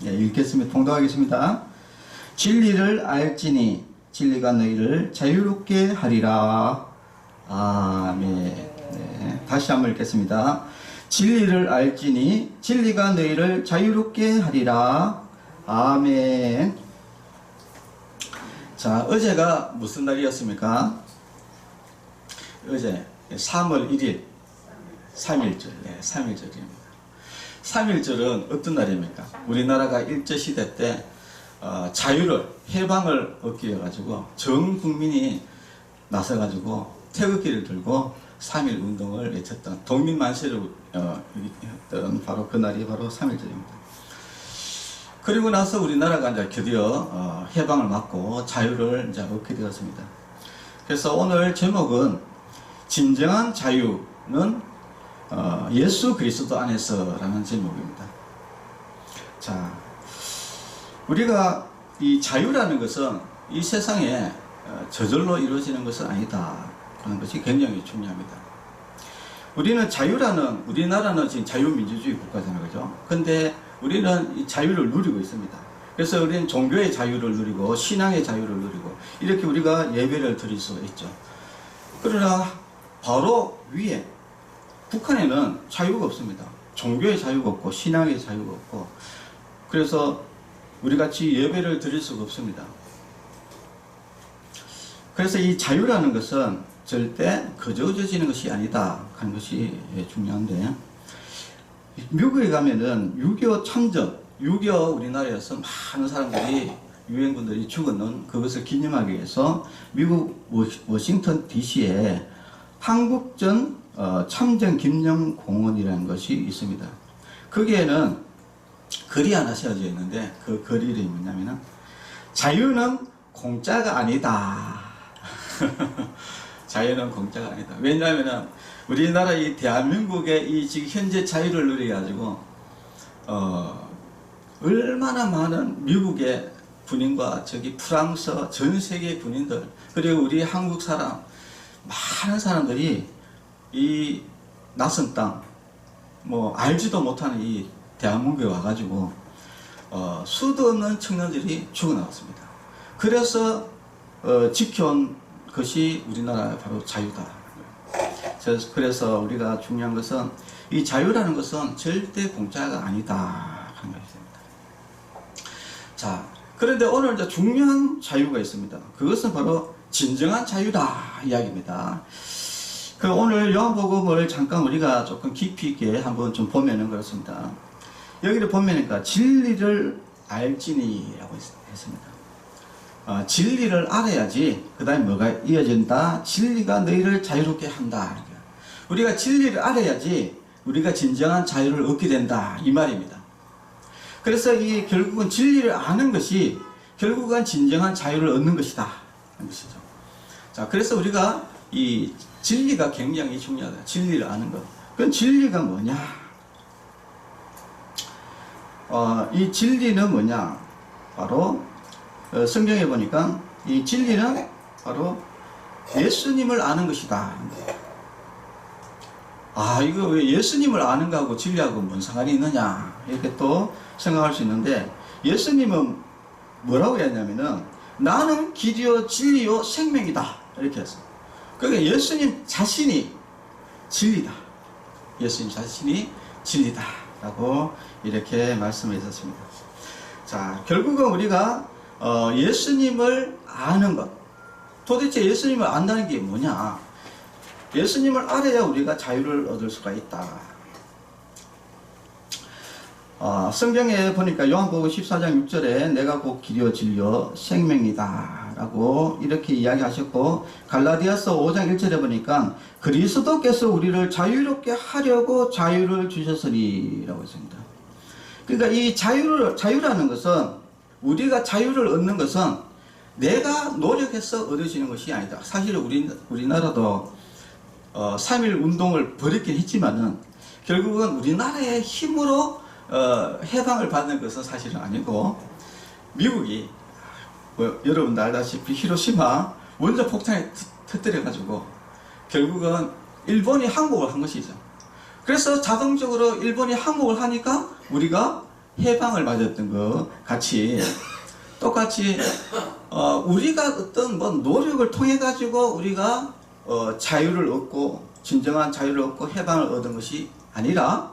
읽겠습니다. 통독하겠습니다. 진리를 알지니 진리가 너희를 자유롭게 하리라. 아멘. 네, 다시 한번 읽겠습니다. 진리를 알지니 진리가 너희를 자유롭게 하리라. 아멘. 자, 어제가 무슨 날이었습니까? 어제 3월 1일 3.1절. 네, 3.1절입니다. 3.1절은 어떤 날입니까? 우리나라가 일제시대 때 자유를, 해방을 얻기 위해 가지고 전 국민이 나서가지고 태극기를 들고 3.1 운동을 외쳤던, 동민만세를 했던 바로 그 날이 바로 3.1절입니다. 그리고 나서 우리나라가 이제 드디어 해방을 맞고 자유를 이제 얻게 되었습니다. 그래서 오늘 제목은 진정한 자유는 예수 그리스도 안에서라는 제목입니다. 자, 우리가 이 자유라는 것은 이 세상에 저절로 이루어지는 것은 아니다 하는 것이 굉장히 중요합니다. 우리는 자유라는, 우리나라는 지금 자유민주주의 국가잖아요, 그죠? 근데 우리는 이 자유를 누리고 있습니다. 그래서 우리는 종교의 자유를 누리고 신앙의 자유를 누리고 이렇게 우리가 예배를 드릴 수 있죠. 그러나 바로 위에 북한에는 자유가 없습니다. 종교의 자유가 없고 신앙의 자유가 없고, 그래서 우리같이 예배를 드릴 수가 없습니다. 그래서 이 자유라는 것은 절대 거저져지는 것이 아니다 하는 것이 중요한데, 미국에 가면은 6.25 참전, 6.25 우리나라에서 많은 사람들이, 유엔군들이 죽었는 그것을 기념하기 위해서 미국 워싱턴 DC에 한국전 참전 기념 공원이라는 것이 있습니다. 거기에는 글이 하나 세워져 있는데, 그 글 이름이 뭐냐면은 자유는 공짜가 아니다. 자유는 공짜가 아니다. 왜냐하면은 우리나라 이 대한민국의 이 지금 현재 자유를 누려가지고 얼마나 많은 미국의 군인과 저기 프랑스, 전 세계 군인들, 그리고 우리 한국 사람, 많은 사람들이 이 낯선 땅, 뭐 알지도 못하는 이 대한민국에 와가지고 수도 없는 청년들이 죽어나왔습니다. 그래서 지켜온 것이 우리나라의 바로 자유다. 그래서 우리가 중요한 것은 이 자유라는 것은 절대 공짜가 아니다 하는 것입니다. 자, 그런데 오늘 이제 중요한 자유가 있습니다. 그것은 바로 진정한 자유다 이야기입니다. 그 오늘 요한복음을 잠깐 우리가 조금 깊이 있게 한번 좀 보면은 그렇습니다. 여기를 보면은 진리를 알지니라고 했습니다. 진리를 알아야지 그 다음에 뭐가 이어진다? 진리가 너희를 자유롭게 한다. 우리가 진리를 알아야지 우리가 진정한 자유를 얻게 된다 이 말입니다. 그래서 이 결국은 진리를 아는 것이 결국은 진정한 자유를 얻는 것이다 하는 것이죠. 자, 그래서 우리가 이 진리가 굉장히 중요하다. 진리를 아는 것. 그럼 진리가 뭐냐? 이 진리는 뭐냐? 바로 성경에 보니까 이 진리는 바로 예수님을 아는 것이다. 이거 왜 예수님을 아는 거하고 진리하고 뭔 상관이 있느냐? 이렇게 또 생각할 수 있는데, 예수님은 뭐라고 했냐면은 나는 길이요 진리요 생명이다 이렇게 했어요. 그러니까 예수님 자신이 진리다. 예수님 자신이 진리다 라고 이렇게 말씀을 했었습니다. 자, 결국은 우리가 예수님을 아는 것, 도대체 예수님을 안다는 게 뭐냐? 예수님을 알아야 우리가 자유를 얻을 수가 있다. 성경에 보니까 요한복음 14장 6절에 내가 곧 길이요 진리요 생명이다 라고 이렇게 이야기하셨고, 갈라디아서 5장 1절에 보니까 그리스도께서 우리를 자유롭게 하려고 자유를 주셨으니 라고 했습니다. 그러니까 이 자유라는 것은, 우리가 자유를 얻는 것은 내가 노력해서 얻어지는 것이 아니다. 사실 우리나라도 3.1 운동을 벌였긴 했지만은 결국은 우리나라의 힘으로 해방을 받는 것은 사실은 아니고, 미국이 여러분 알다시피 히로시마 원자 폭탄에 터뜨려 가지고 결국은 일본이 항복을 한 것이죠. 그래서 자동적으로 일본이 항복을 하니까 우리가 해방을 맞았던 것 같이 똑같이 우리가 어떤 뭐 노력을 통해 가지고 우리가 자유를 얻고 진정한 자유를 얻고 해방을 얻은 것이 아니라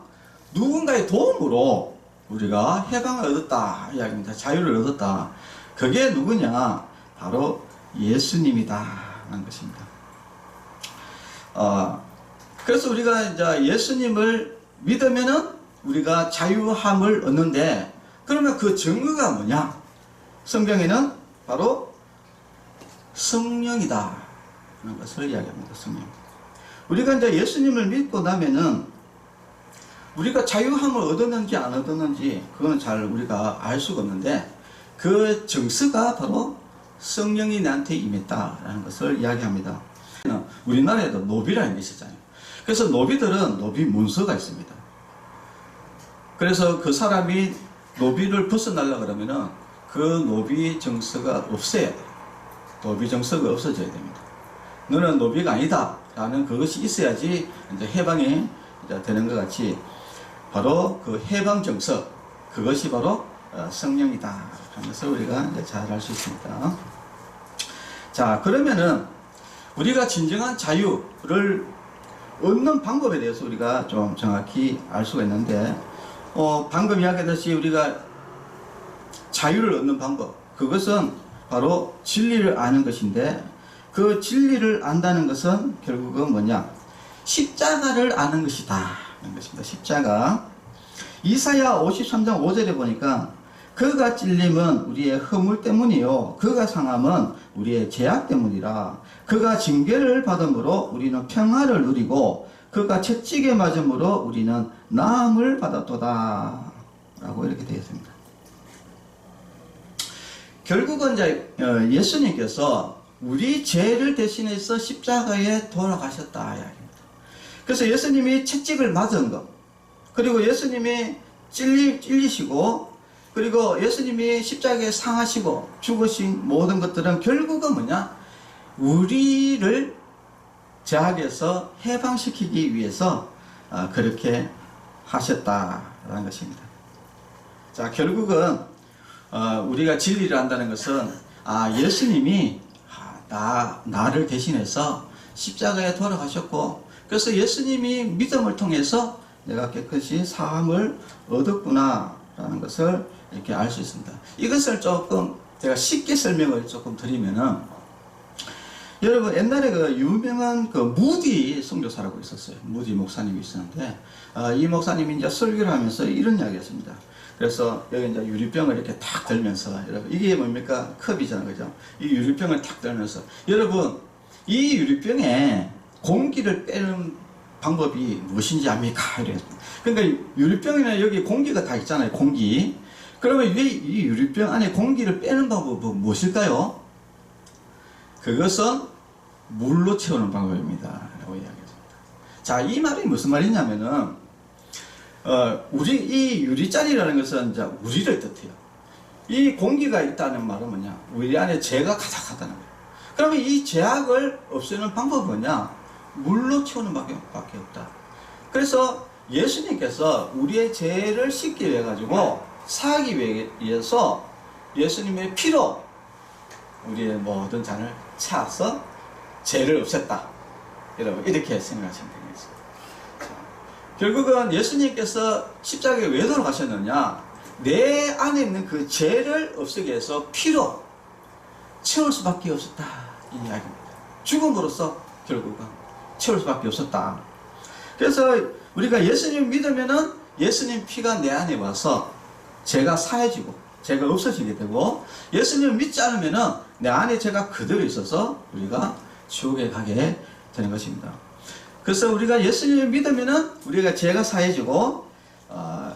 누군가의 도움으로 우리가 해방을 얻었다 이야기입니다. 자유를 얻었다. 그게 누구냐? 바로 예수님이다 하는 것입니다. 그래서 우리가 이제 예수님을 믿으면은 우리가 자유함을 얻는데, 그러면 그 증거가 뭐냐? 성경에는 바로 성령이다 하는 것을 이야기합니다. 성령. 우리가 이제 예수님을 믿고 나면은 우리가 자유함을 얻었는지 안 얻었는지 그거는 잘 우리가 알 수가 없는데, 그 증서가 바로 성령이 나한테 임했다라는 것을 이야기합니다. 우리나라에도 노비라는 게 있었잖아요. 그래서 노비들은 노비 문서가 있습니다. 그래서 그 사람이 노비를 벗어나려고 그러면은 그 노비 정서가 없어야 돼요. 노비 정서가 없어져야 됩니다. 너는 노비가 아니다 라는 그것이 있어야지 이제 해방이 이제 되는 것 같이, 바로 그 해방 정서, 그것이 바로 성령이다 하는 것을 우리가 이제 잘 알 수 있습니다. 자, 그러면은 우리가 진정한 자유를 얻는 방법에 대해서 우리가 좀 정확히 알 수가 있는데, 방금 이야기했듯이 우리가 자유를 얻는 방법, 그것은 바로 진리를 아는 것인데, 그 진리를 안다는 것은 결국은 뭐냐? 십자가를 아는 것이다 하는 것입니다. 십자가. 이사야 53장 5절에 보니까 그가 찔림은 우리의 허물 때문이요 그가 상함은 우리의 죄악 때문이라. 그가 징계를 받음으로 우리는 평화를 누리고 그가 채찍에 맞음으로 우리는 나음을 받았도다 라고 이렇게 되어 있습니다. 결국은 이제 예수님께서 우리 죄를 대신해서 십자가에 돌아가셨다 이야기입니다. 그래서 예수님이 채찍을 맞은 것, 그리고 예수님이 찔리시고, 그리고 예수님이 십자가에 상하시고 죽으신 모든 것들은 결국은 뭐냐? 우리를 죄악에서 해방시키기 위해서 그렇게 하셨다라는 것입니다. 자, 결국은 우리가 진리를 안다는 것은 예수님이 나를 대신해서 십자가에 돌아가셨고, 그래서 예수님이 믿음을 통해서 내가 깨끗이 사함을 얻었구나 라는 것을 이렇게 알 수 있습니다. 이것을 조금 제가 쉽게 설명을 조금 드리면은, 여러분 옛날에 그 유명한 그 무디 선교사라고 있었어요. 무디 목사님이 있었는데, 이 목사님이 이제 설교를 하면서 이런 이야기했습니다. 그래서 여기 이제 유리병을 이렇게 탁 들면서, 여러분 이게 뭡니까? 컵이잖아요, 그죠? 이 유리병을 탁 들면서, 여러분 이 유리병에 공기를 빼는 방법이 무엇인지 압니까? 이랬습니다. 그러니까 유리병에는 여기 공기가 다 있잖아요, 공기. 그러면 이 유리병 안에 공기를 빼는 방법은 무엇일까요? 그것은 물로 채우는 방법입니다 라고 이야기했습니다. 자, 이 말이 무슨 말이냐면은 이 유리잔이라는 것은 이제 우리를 뜻해요. 이 공기가 있다는 말은 뭐냐? 우리 안에 죄가 가득하다는 거예요. 그러면 이 죄악을 없애는 방법은 뭐냐? 물로 채우는 밖에 없다. 그래서 예수님께서 우리의 죄를 씻기 위해 가지고 사하기 위해서 예수님의 피로 우리의 모든 잔을 차서 죄를 없앴다. 여러분 이렇게 생각하시면 되겠습니다. 결국은 예수님께서 십자가에 왜 돌아가셨느냐? 내 안에 있는 그 죄를 없애기 위해서 피로 채울 수밖에 없었다 이 이야기입니다. 죽음으로써 결국은 채울 수밖에 없었다. 그래서 우리가 예수님 믿으면은 예수님 피가 내 안에 와서 죄가 사해지고 죄가 없어지게 되고, 예수님을 믿지 않으면은 내 안에 죄가 그대로 있어서 우리가 지옥에 가게 되는 것입니다. 그래서 우리가 예수님을 믿으면은 우리가 죄가 사해지고,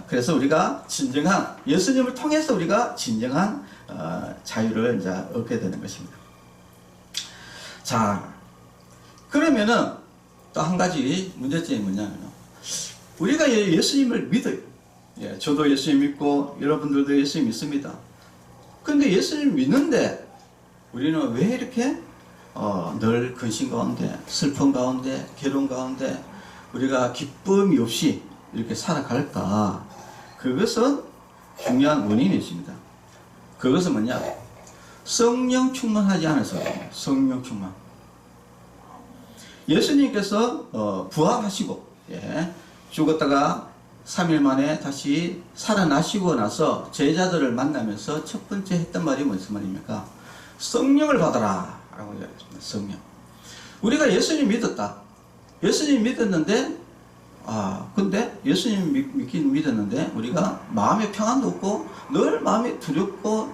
그래서 우리가 진정한 예수님을 통해서 우리가 진정한 자유를 이제 얻게 되는 것입니다. 자, 그러면은 또 한 가지 문제점이 뭐냐면, 우리가 예수님을 믿어요. 저도 예수님 믿고 여러분들도 예수님 믿습니다. 그런데 예수님 믿는데 우리는 왜 이렇게 늘 근심 가운데, 슬픔 가운데, 괴로움 가운데 우리가 기쁨이 없이 이렇게 살아갈까? 그것은 중요한 원인이 있습니다. 그것은 뭐냐? 성령 충만하지 않아서 그래요. 성령 충만. 예수님께서 부활하시고 죽었다가 3일 만에 다시 살아나시고 나서 제자들을 만나면서 첫 번째 했던 말이 무슨 말입니까? 성령을 받아라 라고 이야기했습니다. 성령. 우리가 예수님 믿었다. 예수님 믿었는데 근데 예수님 믿긴 믿었는데 우리가 마음에 평안도 없고 늘 마음이 두렵고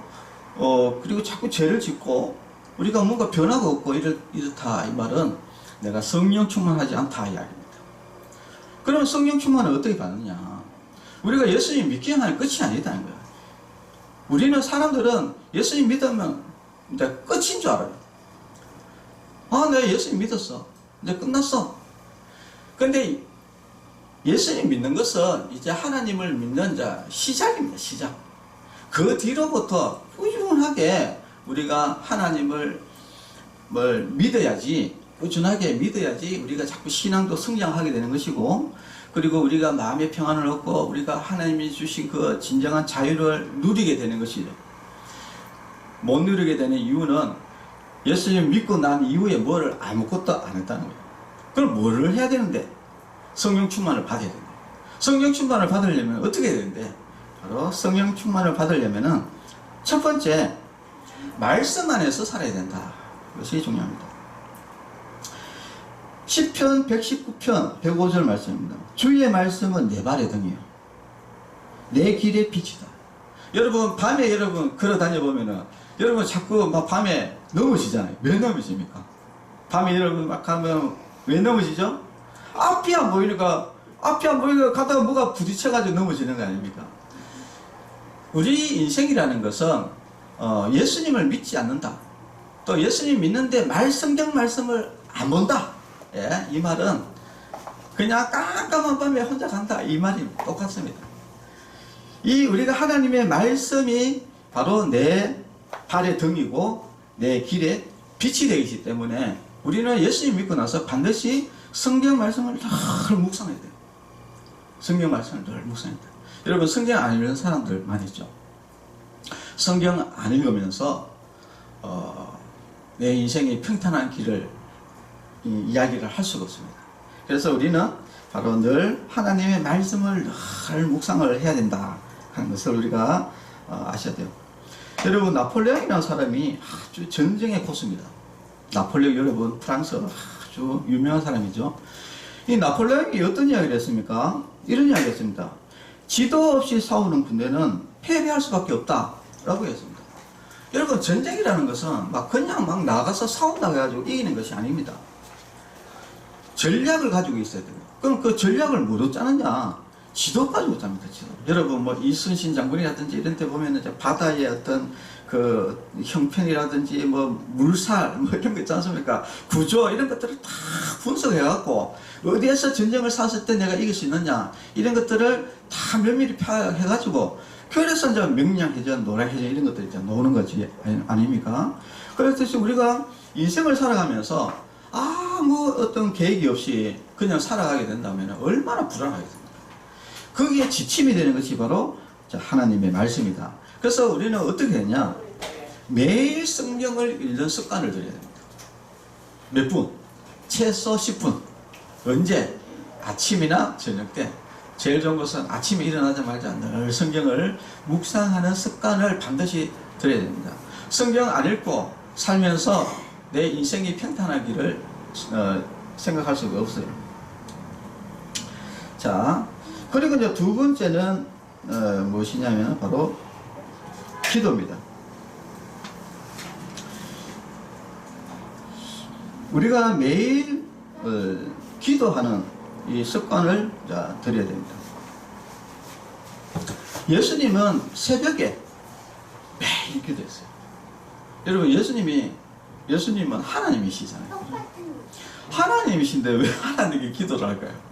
그리고 자꾸 죄를 짓고 우리가 뭔가 변화가 없고 이렇다. 이 말은 내가 성령 충만하지 않다 이야기입니다. 그럼 성령 충만을 어떻게 받느냐? 우리가 예수님 믿기만 하면 끝이 아니다는 거예요. 우리는 사람들은 예수님 믿으면 이제 끝인 줄 알아요. 내가 예수님 믿었어. 이제 끝났어. 근데 예수님 믿는 것은 이제 하나님을 믿는 시작입니다. 시작. 그 뒤로부터 꾸준하게 우리가 하나님을 믿어야지, 꾸준하게 믿어야지 우리가 자꾸 신앙도 성장하게 되는 것이고, 그리고 우리가 마음의 평안을 얻고 우리가 하나님이 주신 그 진정한 자유를 누리게 되는 것이죠. 못 누리게 되는 이유는 예수님 믿고 난 이후에 뭐를 아무것도 안 했다는 거예요. 그럼 뭐를 해야 되는데? 성령 충만을 받아야 된다. 성령 충만을 받으려면 어떻게 해야 되는데? 바로 성령 충만을 받으려면은 첫 번째, 말씀 안에서 살아야 된다. 이것이 중요합니다. 시편 119편 105절 말씀입니다. 주의 말씀은 내 발의 등이요 내 길의 빛이다. 여러분 밤에 여러분 걸어 다녀보면은 여러분 자꾸 막 밤에 넘어지잖아요. 왜 넘어집니까? 밤에 여러분 막 가면 왜 넘어지죠? 앞이 안 보이니까 가다가 뭐가 부딪혀가지고 넘어지는 거 아닙니까? 우리 인생이라는 것은 예수님을 믿지 않는다. 또 예수님 믿는데 성경 말씀을 안 본다. 이 말은 그냥 깜깜한 밤에 혼자 간다. 이 말이 똑같습니다. 우리가 하나님의 말씀이 바로 내 발의 등이고 내 길에 빛이 되기 때문에 우리는 예수님 믿고 나서 반드시 성경 말씀을 늘 묵상해야 돼요. 성경 말씀을 늘 묵상해야 돼요. 여러분 성경 안 읽는 사람들 많이 있죠. 성경 안 읽으면서 내 인생의 평탄한 길을 이야기를 할 수가 없습니다. 그래서 우리는 바로 늘 하나님의 말씀을 늘 묵상을 해야 된다 하는 것을 우리가 아셔야 돼요. 여러분 나폴레옹이라는 사람이 아주 전쟁의 고수입니다. 나폴레옹 여러분 프랑스 아주 유명한 사람이죠. 이 나폴레옹이 어떤 이야기를 했습니까? 이런 이야기를 했습니다. 지도 없이 싸우는 군대는 패배할 수밖에 없다 라고 했습니다. 여러분 전쟁이라는 것은 그냥 나가서 싸운다고 해가지고 이기는 것이 아닙니다. 전략을 가지고 있어야 돼요. 그럼 그 전략을 뭐로 짜느냐? 지도 가지고 짭니다. 지도. 여러분 이순신 장군이라든지 이런 데 보면은 이제 바다의 어떤 그 형편이라든지 물살 이런 거 있지 않습니까? 구조 이런 것들을 다 분석해갖고 어디에서 전쟁을 샀을 때 내가 이길 수 있느냐 이런 것들을 다 면밀히 파악해가지고 그래서 이제 명량해전, 노량해전 이런 것들 이제 나오는 거지 아닙니까? 그래서 우리가 인생을 살아가면서 어떤 계획이 없이 그냥 살아가게 된다면 얼마나 불안하겠습니까? 거기에 지침이 되는 것이 바로 하나님의 말씀이다. 그래서 우리는 어떻게 했냐? 매일 성경을 읽는 습관을 들여야 됩니다. 몇 분? 최소 10분. 언제? 아침이나 저녁 때. 제일 좋은 것은 아침에 일어나자마자 늘 성경을 묵상하는 습관을 반드시 들여야 됩니다. 성경 안 읽고 살면서 내 인생이 평탄하기를 생각할 수가 없어요. 자, 그리고 이제 두 번째는 무엇이냐면 바로 기도입니다. 우리가 매일 기도하는 이 습관을 들여야 됩니다. 예수님은 새벽에 매일 기도했어요. 여러분 예수님은 하나님이시잖아요. 하나님이신데 왜 하나님께 기도를 할까요?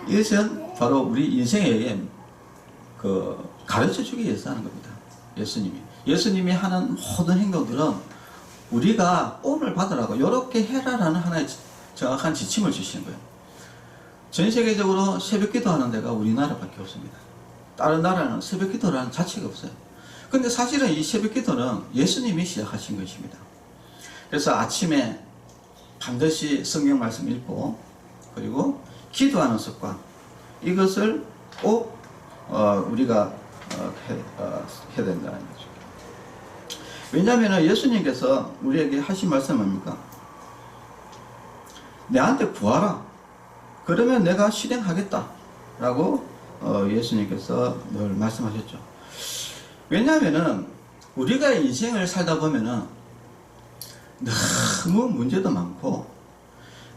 이것은 바로 우리 인생에 가르쳐 주기 위해서 하는 겁니다. 예수님이 하는 모든 행동들은 우리가 오늘 받으라고 이렇게 해라라는 하나의 정확한 지침을 주시는 거예요. 전 세계적으로 새벽 기도하는 데가 우리나라밖에 없습니다. 다른 나라는 새벽 기도라는 자체가 없어요. 근데 사실은 이 새벽 기도는 예수님이 시작하신 것입니다. 그래서 아침에 반드시 성경 말씀 읽고 그리고 기도하는 습관, 이것을 꼭 우리가 해야 된다는 거죠. 왜냐하면 예수님께서 우리에게 하신 말씀은 뭡니까? 내한테 구하라. 그러면 내가 실행하겠다. 라고 예수님께서 늘 말씀하셨죠. 왜냐하면 우리가 인생을 살다 보면은 너무 문제도 많고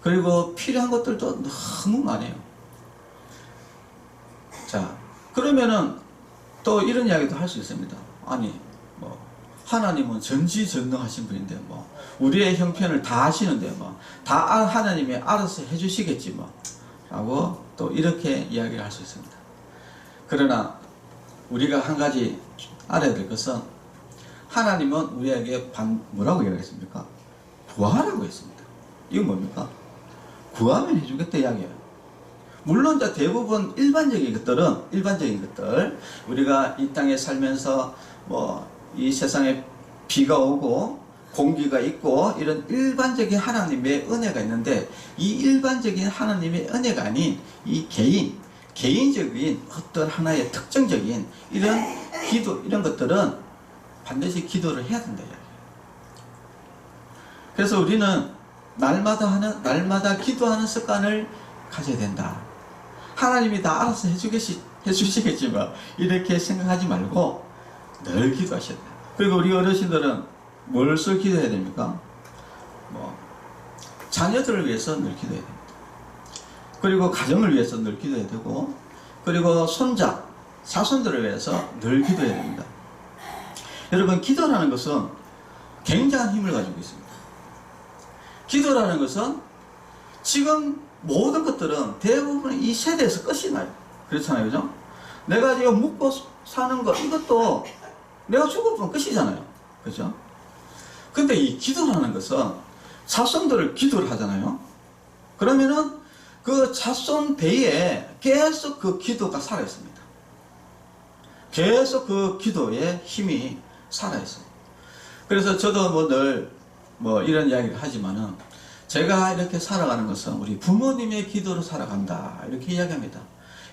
그리고 필요한 것들도 너무 많아요. 자, 그러면은 또 이런 이야기도 할 수 있습니다. 아니, 뭐 하나님은 전지전능하신 분인데 뭐 우리의 형편을 다 아시는데 뭐 다 하나님이 알아서 해주시겠지 뭐 라고 또 이렇게 이야기를 할 수 있습니다. 그러나 우리가 한 가지 알아야 될 것은 하나님은 우리에게 뭐라고 이야기했습니까? 구하라고 했습니다. 이건 뭡니까? 구하면 해주겠다 이야기예요. 물론 대부분 일반적인 것들 우리가 이 땅에 살면서 뭐 이 세상에 비가 오고 공기가 있고 이런 일반적인 하나님의 은혜가 있는데 이 일반적인 하나님의 은혜가 아닌 이 개인적인 어떤 하나의 특정적인 이런 기도, 이런 것들은 반드시 기도를 해야 된다. 그래서 우리는 날마다 기도하는 습관을 가져야 된다. 하나님이 다 알아서 해주시겠지만 이렇게 생각하지 말고 늘 기도하셔야 돼요. 그리고 우리 어르신들은 뭘 기도해야 됩니까? 뭐 자녀들을 위해서 늘 기도해야 됩니다. 그리고 가정을 위해서 늘 기도해야 되고 그리고 손자, 사손들을 위해서 늘 기도해야 됩니다. 여러분, 기도라는 것은 굉장한 힘을 가지고 있습니다. 기도라는 것은 지금 모든 것들은 대부분 이 세대에서 끝이 나요. 그렇잖아요, 그죠? 내가 지금 묵고 사는 것, 이것도 내가 죽어보면 끝이잖아요, 그죠? 근데 이 기도라는 것은 자손들을 기도를 하잖아요. 그러면은 그 자손 배에 계속 그 기도가 살아있습니다. 계속 그 기도의 힘이 살아있어요. 그래서 저도 늘 이런 이야기를 하지만은 제가 이렇게 살아가는 것은 우리 부모님의 기도로 살아간다, 이렇게 이야기합니다.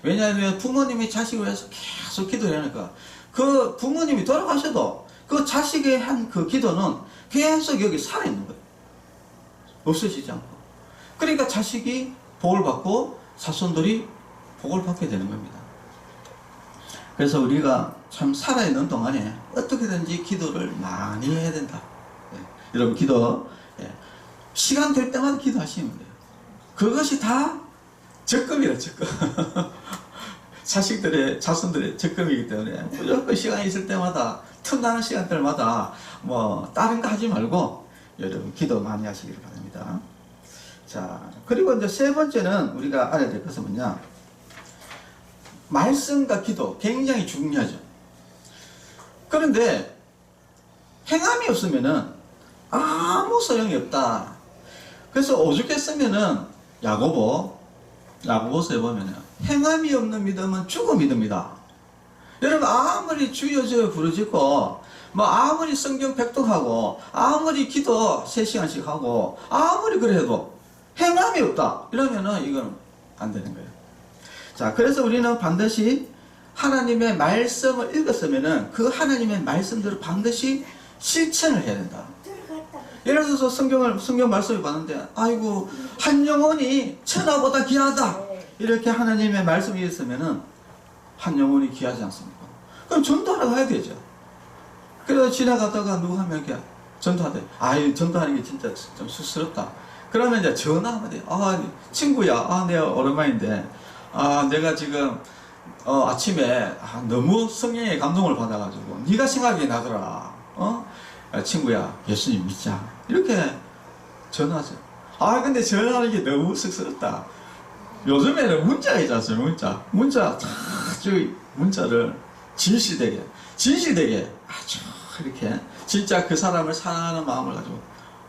왜냐하면 부모님이 자식을 위해서 계속 기도를 하니까 그 부모님이 돌아가셔도 그 자식의 한 그 기도는 계속 여기 살아있는 거예요. 없어지지 않고. 그러니까 자식이 복을 받고 자손들이 복을 받게 되는 겁니다. 그래서 우리가 참 살아있는 동안에 어떻게든지 기도를 많이 해야 된다. 여러분, 기도 시간 될 때마다 기도하시면 돼요. 그것이 다 적금이라, 적금. 자손들의 적금이기 때문에 무조건 시간이 있을 때마다, 틈나는 시간들마다 다른 거 하지 말고 여러분 기도 많이 하시기를 바랍니다. 자, 그리고 이제 세 번째는 우리가 알아야 될 것은 뭐냐? 말씀과 기도 굉장히 중요하죠. 그런데 행함이 없으면은 아무 소용이 없다. 그래서 오죽했으면은 야고보서에 보면은 행함이 없는 믿음은 죽은 믿음이다. 여러분, 아무리 주여주여 부르짖고 아무리 성경 백독하고 아무리 기도 3시간씩 하고 아무리 그래도 행함이 없다, 이러면은 이건 안 되는 거예요. 자, 그래서 우리는 반드시 하나님의 말씀을 읽었으면은 그 하나님의 말씀대로 반드시 실천을 해야 된다. 예를 들어서 성경 말씀을 봤는데, 아이고, 한 영혼이 천하보다 귀하다, 이렇게 하나님의 말씀이 있으면은 한 영혼이 귀하지 않습니까? 그럼 전도하러 가야 되죠. 그래서 지나가다가 누구 한 명 이렇게 전도하대. 전도하는 게 진짜 좀 쑥스럽다. 그러면 이제 전화하면 돼. 친구야, 내가 오랜만인데, 내가 지금 아침에 너무 성령의 감동을 받아가지고 네가 생각이 나더라. 친구야, 예수님 믿자. 이렇게 전화하세요. 근데 전화하는 게 너무 쑥스럽다. 요즘에는 문자가 있지 않습니까? 문자를 진실되게 아주 이렇게 진짜 그 사람을 사랑하는 마음을 가지고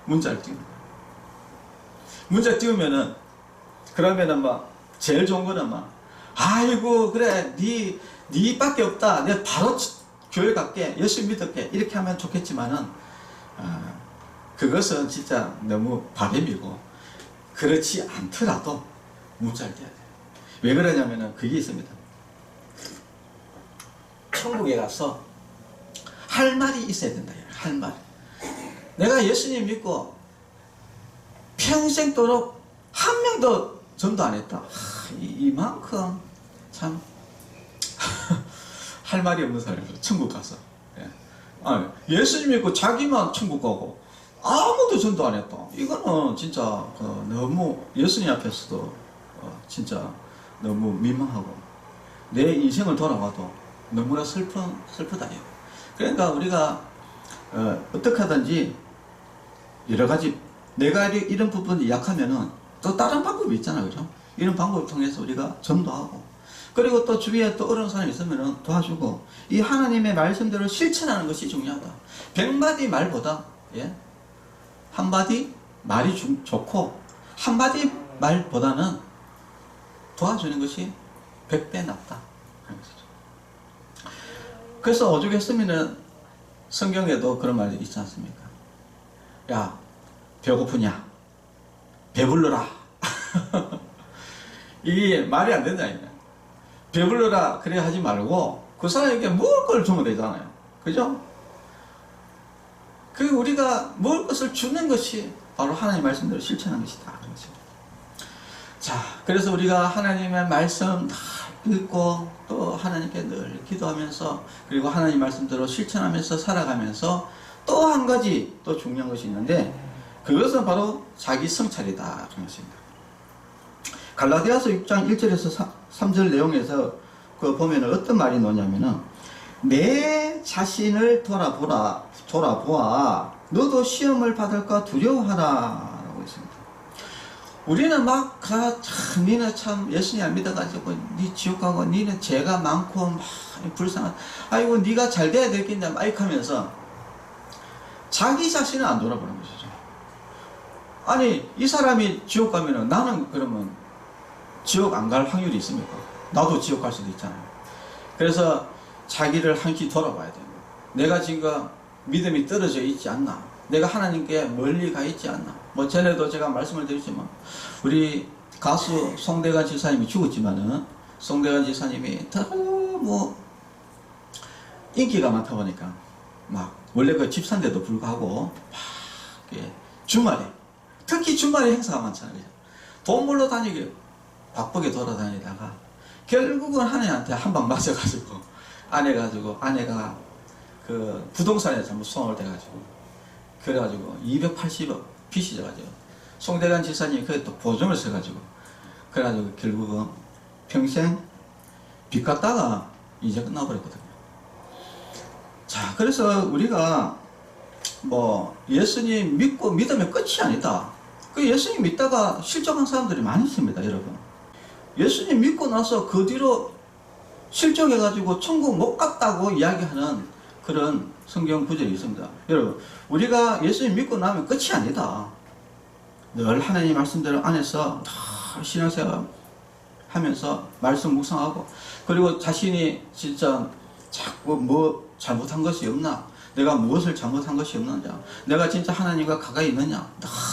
문자를 띄우는 거예요. 문자 띄우면은, 그러면은 제일 좋은 거는 아이고, 그래, 네 니밖에 없다. 내가 바로 교회 갈게. 예수 믿을게. 이렇게 하면 좋겠지만은 그것은 진짜 너무 바램이고, 그렇지 않더라도 문자를 떼야 돼요. 왜 그러냐면은 그게 있습니다. 천국에 가서 할 말이 있어야 된다. 할 말. 내가 예수님 믿고 평생도록 한 명도 전도 안 했다. 이만큼 참 할 말이 없는 사람이죠. 천국 가서. 예수님 믿고 자기만 천국 가고 아무도 전도 안 했다. 이거는 진짜 너무 예수님 앞에서도 진짜 너무 민망하고 내 인생을 돌아봐도 너무나 슬프다. 그러니까 우리가 어떻게 하든지 여러 가지 내가 이런 부분이 약하면은 또 다른 방법이 있잖아요. 그죠? 이런 방법을 통해서 우리가 전도하고, 그리고 또 주위에 또 어려운 사람이 있으면은 도와주고, 이 하나님의 말씀대로 실천하는 것이 중요하다. 100마디 말보다 한마디 말이 좋고 한마디 말보다는 도와주는 것이 100배 낫다 하는 것이죠. 그래서 오죽했으면은 성경에도 그런 말이 있지 않습니까? 야, 배고프냐? 배불러라. 이게 말이 안 된다니까. 배불러라 그래 하지 말고 그 사람에게 먹을 걸 주면 되잖아요. 그죠? 그 우리가 먹을 것을 주는 것이 바로 하나님의 말씀대로 실천하는 것이다. 자, 그래서 우리가 하나님의 말씀 다 읽고 또 하나님께 늘 기도하면서, 그리고 하나님 말씀대로 실천하면서 살아가면서 또 한 가지 또 중요한 것이 있는데, 그것은 바로 자기 성찰이다 그런 것입니다. 갈라디아서 6장 1절에서 3절 내용에서 그 보면 어떤 말이 나오냐면은, 내 자신을 돌아보아 너도 시험을 받을까 두려워하라 라고 있습니다. 우리는 막 니는 참 예수님 안 믿어가지고 니 지옥 가고 니는 죄가 많고 막 불쌍한, 아이고 니가 잘 돼야 되겠냐 막 이렇게 하면서 자기 자신을 안 돌아보는 것이죠. 아니 이 사람이 지옥 가면은 나는 그러면 지옥 안 갈 확률이 있습니까? 나도 지옥 갈 수도 있잖아요. 그래서 자기를 한키 돌아봐야 돼요. 내가 지금 믿음이 떨어져 있지 않나? 내가 하나님께 멀리 가 있지 않나? 뭐 전에도 제가 말씀을 드렸지만 우리 가수 송대관 지사님이 죽었지만은 송대관 지사님이 너무 인기가 많다 보니까 막 원래 그 집사인데도 불구하고 막 주말에, 특히 주말에 행사가 많잖아요. 돈 벌러 다니기 바쁘게 돌아다니다가 결국은 아내한테 한 방 맞아가지고 아내가 그 부동산에 잘못 손을 대가지고 그래가지고 280억 빚이 져가지고 송대관 지사님이 그게 또 보증을 써가지고 그래가지고 결국은 평생 빚 갚다가 이제 끝나버렸거든요. 자, 그래서 우리가 뭐 예수님 믿고 믿으면 끝이 아니다. 그 예수님 믿다가 실족한 사람들이 많이 있습니다, 여러분. 예수님 믿고 나서 그 뒤로 실족해가지고 천국 못 갔다고 이야기하는 그런 성경 구절이 있습니다. 여러분, 우리가 예수님 믿고 나면 끝이 아니다. 늘 하나님 말씀대로 안에서 다 신앙생활 하면서 말씀 묵상하고, 그리고 자신이 진짜 자꾸 뭐 잘못한 것이 없나, 내가 무엇을 잘못한 것이 없느냐, 내가 진짜 하나님과 가까이 있느냐,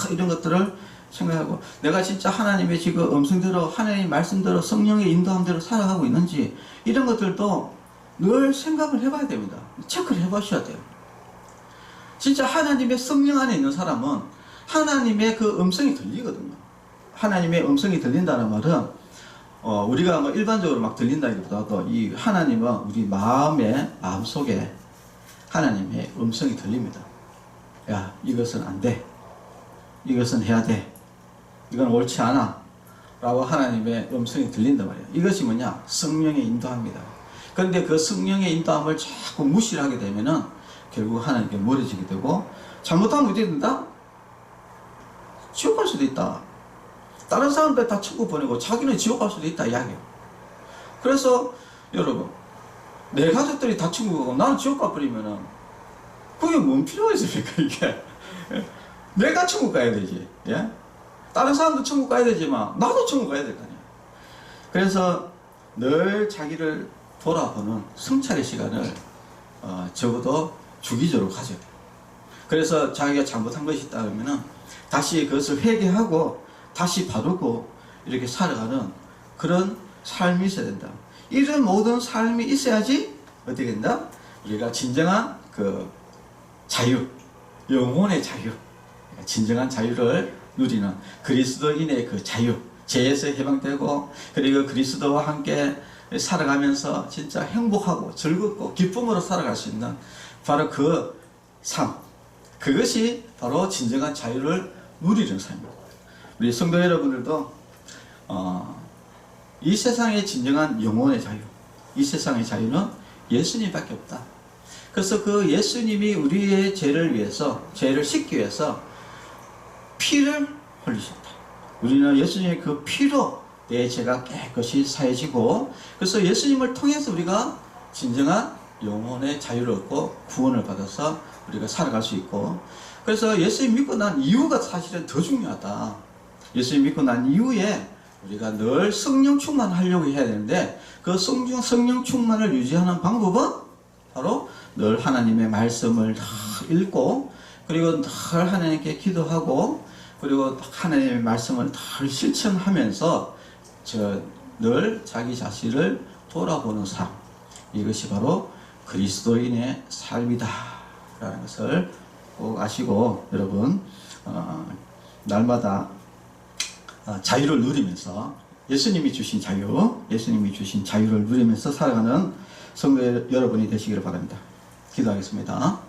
이런 것들을 생각하고, 내가 진짜 하나님의 지금 음성대로 하나님 말씀대로 성령의 인도함대로 살아가고 있는지, 이런 것들도 늘 생각을 해봐야 됩니다. 체크를 해보셔야 돼요. 진짜 하나님의 성령 안에 있는 사람은 하나님의 그 음성이 들리거든요. 하나님의 음성이 들린다는 말은 우리가 뭐 일반적으로 막 들린다기보다도 이 하나님은 우리 마음속에 하나님의 음성이 들립니다. 야, 이것은 안 돼. 이것은 해야 돼. 이건 옳지 않아. 라고 하나님의 음성이 들린단 말이에요. 이것이 뭐냐? 성령의 인도합니다. 그런데 그 성령의 인도함을 자꾸 무시를 하게 되면은 결국 하나님께 멀어지게 되고, 잘못하면 어떻게 된다? 지옥 갈 수도 있다. 다른 사람들 다 천국 보내고 자기는 지옥 갈 수도 있다 이야기예요. 그래서 여러분, 내 가족들이 다 천국 가고 나는 지옥 가버리면은 그게 뭔 필요가 있습니까 이게? 내가 천국 가야 되지. 예? 다른 사람도 천국 가야 되지만 나도 천국 가야 될 거 아니야. 그래서 늘 자기를 돌아보는 성찰의 시간을 적어도 주기적으로 가져요. 그래서 자기가 잘못한 것이 있다 그러면은 다시 그것을 회개하고 다시 바르고 이렇게 살아가는 그런 삶이 있어야 된다. 이런 모든 삶이 있어야지 어떻게 된다? 우리가 진정한 그 자유, 영혼의 자유, 진정한 자유를 누리는 그리스도인의 그 자유, 죄에서 해방되고 그리고 그리스도와 함께 살아가면서 진짜 행복하고 즐겁고 기쁨으로 살아갈 수 있는 바로 그 삶, 그것이 바로 진정한 자유를 누리는 삶입니다. 우리 성도 여러분들도 이 세상의 진정한 영혼의 자유, 이 세상의 자유는 예수님밖에 없다. 그래서 그 예수님이 우리의 죄를 위해서, 죄를 씻기 위해서 피를 흘리셨다. 우리는 예수님의 그 피로 내 죄가 깨끗이 사해지고, 그래서 예수님을 통해서 우리가 진정한 영혼의 자유를 얻고 구원을 받아서 우리가 살아갈 수 있고, 그래서 예수님 믿고 난 이유가 사실은 더 중요하다. 예수님 믿고 난 이후에 우리가 늘 성령 충만하려고 해야 되는데, 그 성령 충만을 유지하는 방법은 바로 늘 하나님의 말씀을 읽고, 그리고 늘 하나님께 기도하고, 그리고 하나님의 말씀을 늘 실천하면서 늘 자기 자신을 돌아보는 삶, 이것이 바로 그리스도인의 삶이다 라는 것을 꼭 아시고, 여러분 날마다 자유를 누리면서 예수님이 주신 자유, 예수님이 주신 자유를 누리면서 살아가는 성도 여러분이 되시기를 바랍니다. 기도하겠습니다.